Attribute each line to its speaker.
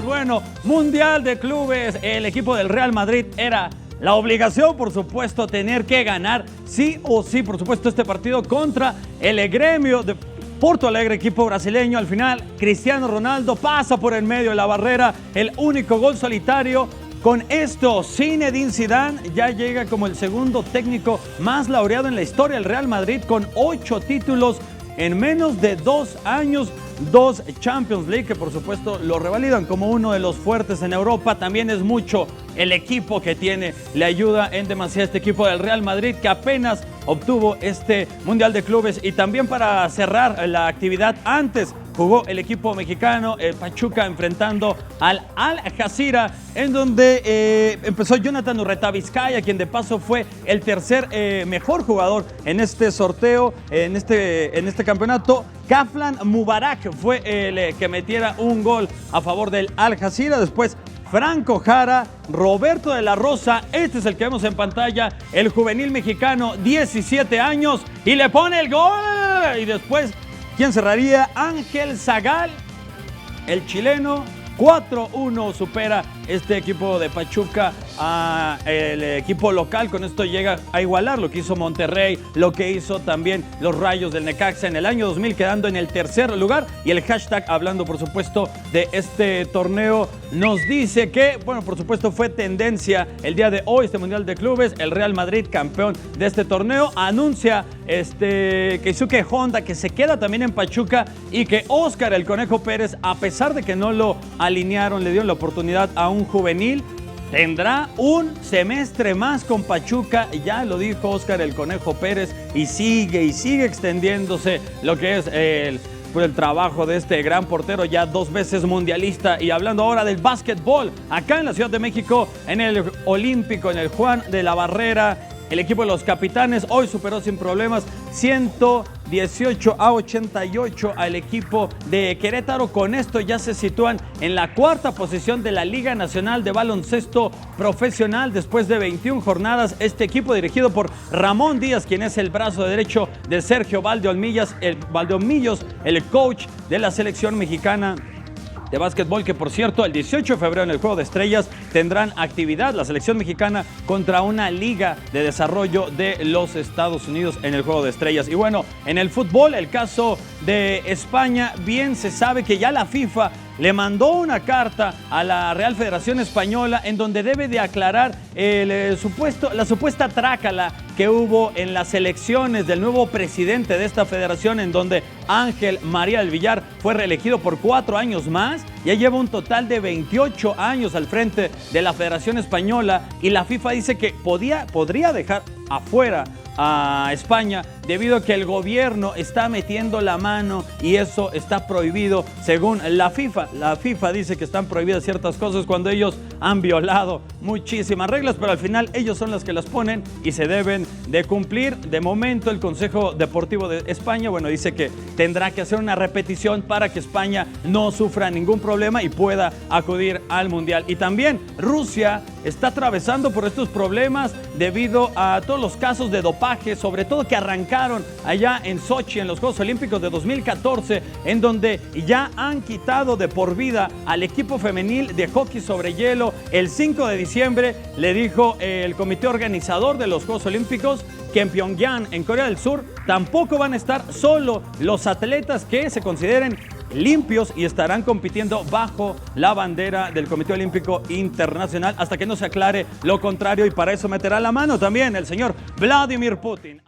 Speaker 1: más. Bueno, Mundial de Clubes, el equipo del Real Madrid era la obligación, por supuesto, tener que ganar sí o sí, por supuesto, este partido contra el Gremio de Porto Alegre, equipo brasileño. Al final, Cristiano Ronaldo pasa por el medio de la barrera, el único gol solitario. Con esto, Zinedine Zidane ya llega como el segundo técnico más laureado en la historia del Real Madrid, con 8 títulos en menos de 2 años, 2 Champions League, que por supuesto lo revalidan como uno de los fuertes en Europa. También es mucho el equipo que tiene, le ayuda en demasía este equipo del Real Madrid, que apenas obtuvo este Mundial de Clubes. Y también para cerrar la actividad, antes jugó el equipo mexicano, el Pachuca, enfrentando al Al-Jazeera, en donde empezó Jonathan Urreta Vizcaya, quien de paso fue el tercer mejor jugador en este sorteo, en este campeonato. Kaflan Mubarak fue el que metiera un gol a favor del Al-Jazeera. Después Franco Jara, Roberto de la Rosa, este es el que vemos en pantalla, el juvenil mexicano, 17 años, y le pone el gol. Y después, ¿quién cerraría? Ángel Zagal, el chileno. 4-1 supera este equipo de Pachuca al equipo local. Con esto llega a igualar lo que hizo Monterrey, lo que hizo también los Rayos del Necaxa en el año 2000, quedando en el tercer lugar. Y el hashtag, hablando por supuesto de este torneo, nos dice que, bueno, por supuesto fue tendencia el día de hoy, este Mundial de Clubes, el Real Madrid campeón de este torneo. Anuncia Keisuke Honda que se queda también en Pachuca, y que Óscar el Conejo Pérez, a pesar de que no lo alinearon, le dieron la oportunidad a un juvenil, tendrá un semestre más con Pachuca. Ya lo dijo Óscar el Conejo Pérez, y sigue extendiéndose lo que es el trabajo de este gran portero, ya 2 veces mundialista. Y hablando ahora del básquetbol, acá en la Ciudad de México, en el Olímpico, en el Juan de la Barrera, el equipo de los Capitanes hoy superó sin problemas 118-88 al equipo de Querétaro. Con esto ya se sitúan en la 4ª posición de la Liga Nacional de Baloncesto Profesional después de 21 jornadas. Este equipo, dirigido por Ramón Díaz, quien es el brazo derecho de Sergio Valdeolmillos, el coach de la selección mexicana de básquetbol, que por cierto el 18 de febrero en el Juego de Estrellas tendrán actividad la selección mexicana contra una liga de desarrollo de los Estados Unidos en el Juego de Estrellas. Y bueno, en el fútbol, el caso de España, bien se sabe que ya la FIFA le mandó una carta a la Real Federación Española en donde debe de aclarar la supuesta trácala que hubo en las elecciones del nuevo presidente de esta federación, en donde Ángel María del Villar fue reelegido por 4 años más. Ya lleva un total de 28 años al frente de la Federación Española, y la FIFA dice que podría dejar afuera a España debido a que el gobierno está metiendo la mano, y eso está prohibido según la FIFA. La FIFA dice que están prohibidas ciertas cosas cuando ellos han violado muchísimas reglas, pero al final ellos son los que las ponen y se deben de cumplir. De momento, el Consejo Deportivo de España, bueno, dice que tendrá que hacer una repetición para que España no sufra ningún problema y pueda acudir al Mundial. Y también Rusia está atravesando por estos problemas debido a todos los casos de dopaje, sobre todo que arrancaron allá en Sochi, en los Juegos Olímpicos de 2014, en donde ya han quitado de por vida al equipo femenil de hockey sobre hielo. El 5 de diciembre le dijo el comité organizador de los Juegos Olímpicos que en Pyongyang, en Corea del Sur, tampoco van a estar solo los atletas que se consideren limpios, y estarán compitiendo bajo la bandera del Comité Olímpico Internacional hasta que no se aclare lo contrario, y para eso meterá la mano también el señor Vladimir Putin.